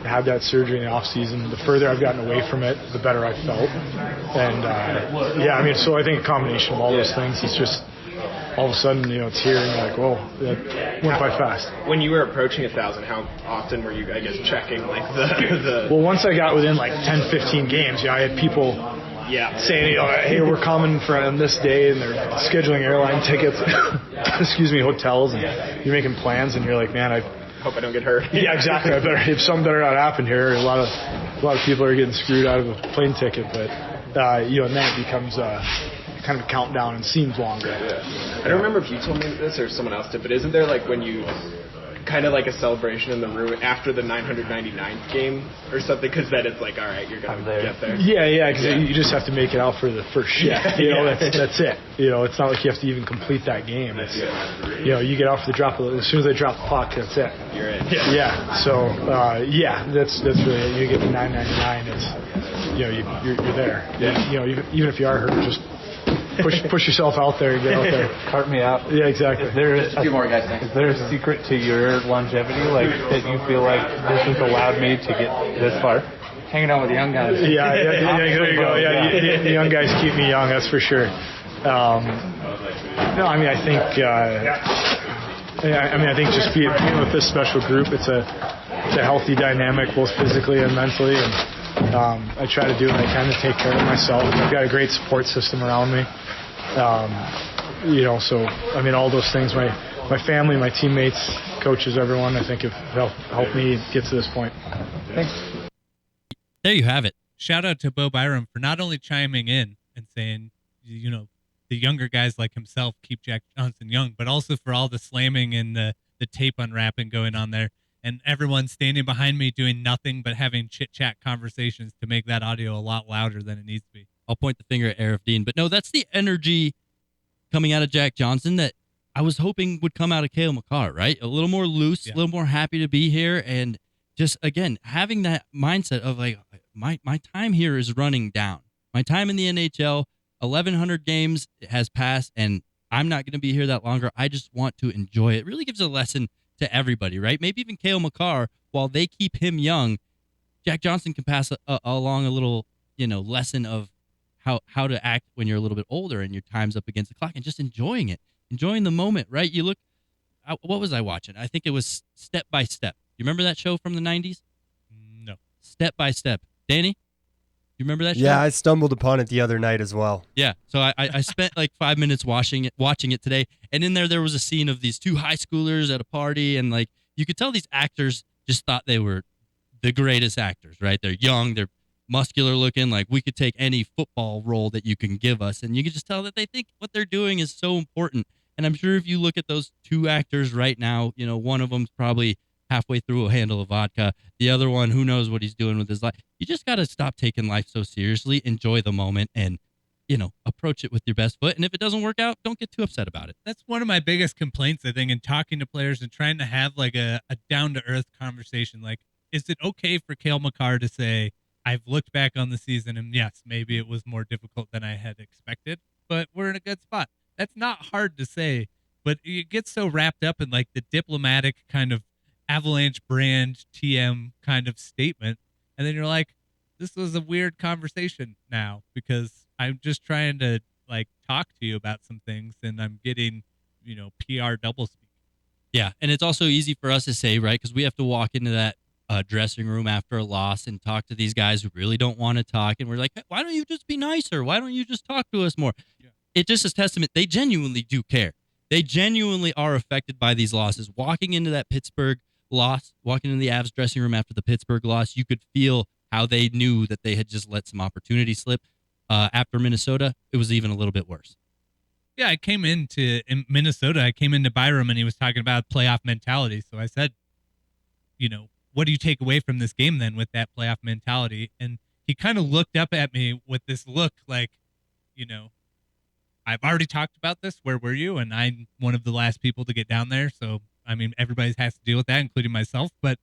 had that surgery in the off season, the further I've gotten away from it, the better I've felt. And so I think a combination of all those things. It's just all of a sudden, it's here, and you're like, whoa, that went by fast. When you were approaching 1,000, how often were you, I guess, checking the Well, once I got within like 10, 15 games, I had people saying, hey, we're coming from this day, and they're scheduling airline tickets, hotels, and you're making plans, and you're like, man, I hope I don't get hurt. Yeah, exactly. If something better not happen here, a lot of people are getting screwed out of a plane ticket, but and then it becomes kind of a countdown and seems longer. I don't remember if you told me this or someone else did, but isn't there like when you kind of like a celebration in the room after the 999th game or something, because then it's like, all right, you're going to get there. Yeah, because you just have to make it out for the first shift. That's it. It's not like you have to even complete that game. It's, you get out for the drop. As soon as they drop the puck, that's it. You're in. Yeah. So, that's really it. You get to 999, it's, you're there. Yeah. Even if you are hurt, just push yourself out there. Get out there. Cart me out. Yeah, exactly. Is there a few more guys? Is there a secret to your longevity, like that you feel like this has allowed me to get this far? Hanging out with the young guys. Yeah, there you go. Yeah, the young guys keep me young, that's for sure. No, I mean, I think just being with this special group, it's a healthy dynamic, both physically and mentally, and I try to do what I can to take care of myself. I've got a great support system around me. So I mean, all those things, my family, my teammates, coaches, everyone, I think have helped me get to this point. Thanks. There you have it. Shout out to Bo Byram for not only chiming in and saying, the younger guys like himself keep Jack Johnson young, but also for all the slamming and the tape unwrapping going on there. And everyone standing behind me doing nothing but having chit-chat conversations to make that audio a lot louder than it needs to be. I'll point the finger at Arif Dean. But no, that's the energy coming out of Jack Johnson that I was hoping would come out of Cale Makar, right? A little more loose, a little more happy to be here, and just, again, having that mindset of, like, my time here is running down. My time in the NHL, 1,100 games has passed, and I'm not going to be here that longer. I just want to enjoy it. It really gives a lesson to everybody, right? Maybe even Cale Makar, while they keep him young, Jack Johnson can pass along a little, lesson of how to act when you're a little bit older and your time's up against the clock, and just enjoying it, enjoying the moment, right? You look, what was I watching? I think it was Step by Step. You remember that show from the 90s? No. Step by Step. Danny? You remember that show? Yeah, I stumbled upon it the other night as well. Yeah, so I spent like 5 minutes watching it today, and in there was a scene of these two high schoolers at a party, and like you could tell these actors just thought they were the greatest actors, right? They're young, they're muscular looking, like we could take any football role that you can give us, and you could just tell that they think what they're doing is so important. And I'm sure if you look at those two actors right now, one of them's probably halfway through a handle of vodka. The other one, who knows what he's doing with his life. You just got to stop taking life so seriously, enjoy the moment, and, approach it with your best foot. And if it doesn't work out, don't get too upset about it. That's one of my biggest complaints, I think, in talking to players and trying to have like a down-to-earth conversation. Like, is it okay for Cale Makar to say, I've looked back on the season, and yes, maybe it was more difficult than I had expected, but we're in a good spot. That's not hard to say, but you get so wrapped up in like the diplomatic kind of Avalanche brand TM kind of statement, and then you're like, this was a weird conversation now because I'm just trying to like talk to you about some things, and I'm getting PR doublespeak. Yeah, and it's also easy for us to say, right, because we have to walk into that dressing room after a loss and talk to these guys who really don't want to talk, and we're like, hey, why don't you just be nicer? Why don't you just talk to us more? Yeah. It just is testament they genuinely do care. They genuinely are affected by these losses. Walking into that Pittsburgh loss, walking into the Avs dressing room after the Pittsburgh loss, you could feel how they knew that they had just let some opportunity slip. After Minnesota, it was even a little bit worse. Yeah, in Minnesota, I came into Byram, and he was talking about playoff mentality. So I said, what do you take away from this game then with that playoff mentality? And he kind of looked up at me with this look like, I've already talked about this. Where were you? And I'm one of the last people to get down there. So, I mean, everybody has to deal with that, including myself. But,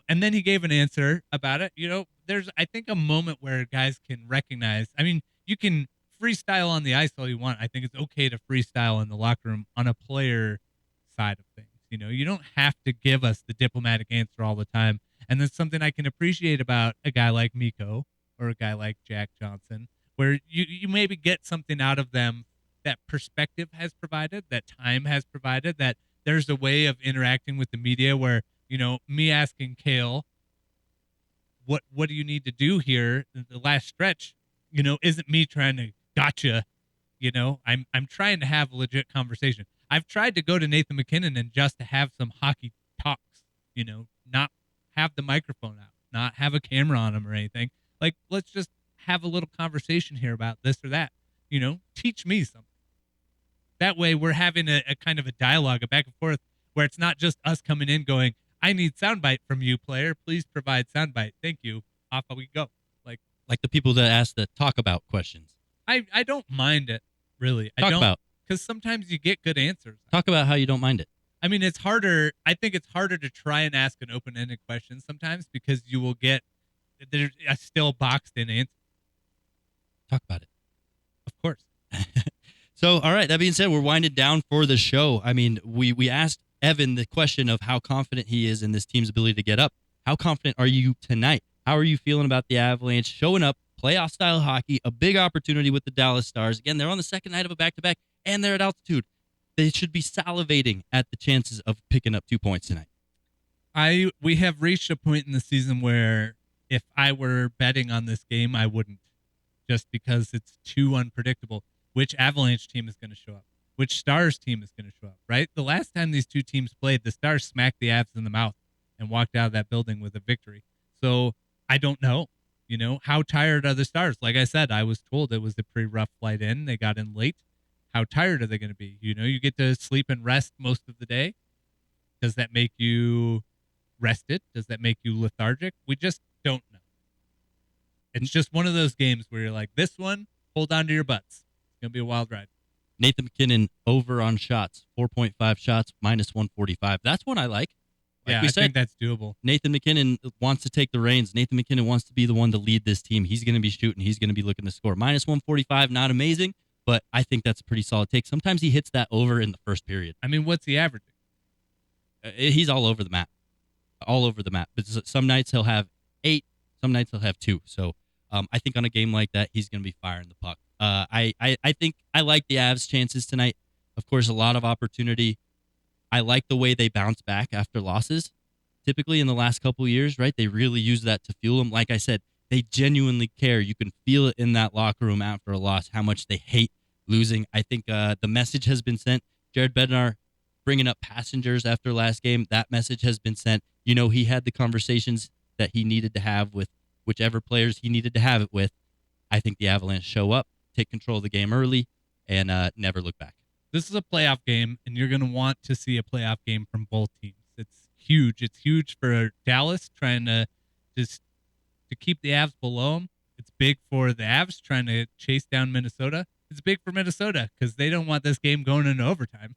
and then he gave an answer about it. There's, I think, a moment where guys can recognize. I mean, you can freestyle on the ice all you want. I think it's okay to freestyle in the locker room on a player side of things. You don't have to give us the diplomatic answer all the time. And that's something I can appreciate about a guy like Mikko or a guy like Jack Johnson, where you maybe get something out of them that perspective has provided, that time has provided, that there's a way of interacting with the media where, me asking Cale, what do you need to do here in the last stretch, isn't me trying to gotcha, I'm trying to have a legit conversation. I've tried to go to Nathan McKinnon and just to have some hockey talks, not have the microphone out, not have a camera on him or anything. Like, let's just have a little conversation here about this or that, teach me something. That way we're having a kind of a dialogue, a back and forth, where it's not just us coming in going, I need soundbite from you, player. Please provide soundbite. Thank you. Off we go. Like the people that ask the talk about questions. I don't mind it, really. Talk about. Because sometimes you get good answers. Talk about how you don't mind it. I mean, it's harder. I think it's harder to try and ask an open-ended question sometimes because you will get there's a still boxed-in answer. Talk about it. Of course. So, all right, that being said, we're winding down for the show. I mean, we asked Evan the question of how confident he is in this team's ability to get up. How confident are you tonight? How are you feeling about the Avalanche showing up, playoff-style hockey, a big opportunity with the Dallas Stars? Again, they're on the second night of a back-to-back, and they're at altitude. They should be salivating at the chances of picking up 2 points tonight. We have reached a point in the season where if I were betting on this game, I wouldn't, just because it's too unpredictable. Which Avalanche team is going to show up? Which Stars team is going to show up, right? The last time these two teams played, the Stars smacked the Avs in the mouth and walked out of that building with a victory. So I don't know, how tired are the Stars? Like I said, I was told it was a pretty rough flight in. They got in late. How tired are they going to be? You get to sleep and rest most of the day. Does that make you rested? Does that make you lethargic? We just don't know. It's just one of those games where you're like, this one, hold on to your butts. It's going to be a wild ride. Nathan MacKinnon over on shots, 4.5 shots, minus 145. That's one I like. Yeah, I think that's doable. Nathan MacKinnon wants to take the reins. Nathan MacKinnon wants to be the one to lead this team. He's going to be shooting. He's going to be looking to score. Minus 145, not amazing, but I think that's a pretty solid take. Sometimes he hits that over in the first period. I mean, what's he averaging? He's all over the map. All over the map. But some nights he'll have 8, some nights he'll have 2. So I think on a game like that, he's going to be firing the puck. I think I like the Avs' chances tonight. Of course, a lot of opportunity. I like the way they bounce back after losses. Typically in the last couple of years, right? They really use that to fuel them. Like I said, they genuinely care. You can feel it in that locker room after a loss, how much they hate losing. I think the message has been sent. Jared Bednar bringing up passengers after last game. That message has been sent. He had the conversations that he needed to have with whichever players he needed to have it with. I think the Avalanche show up, take control of the game early, and never look back. This is a playoff game, and you're going to want to see a playoff game from both teams. It's huge. It's huge for Dallas trying to keep the Avs below them. It's big for the Avs trying to chase down Minnesota. It's big for Minnesota because they don't want this game going into overtime,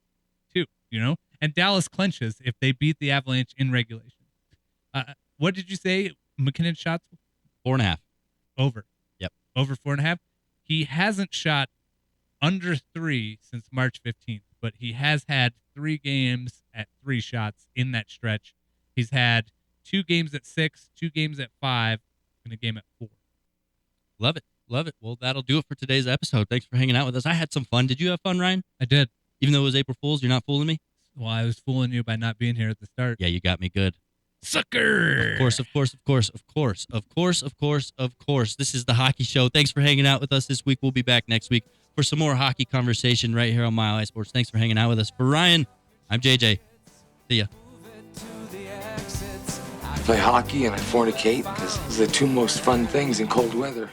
too. And Dallas clinches if they beat the Avalanche in regulation. What did you say? MacKinnon shots 4.5 over. Yep, over 4.5. He hasn't shot under 3 since March 15th, but he has had 3 games at 3 shots in that stretch. He's had 2 games at 6, 2 games at 5, and a game at 4. Love it. Love it. Well, that'll do it for today's episode. Thanks for hanging out with us. I had some fun. Did you have fun, Ryan? I did. Even though it was April Fool's, you're not fooling me? Well, I was fooling you by not being here at the start. Yeah, you got me good. Sucker! Of course. This is the Hockey Show. Thanks for hanging out with us this week. We'll be back next week for some more hockey conversation right here on Mile High Sports. Thanks for hanging out with us. For Ryan, I'm JJ. See ya. I play hockey and I fornicate because those are the 2 most fun things in cold weather.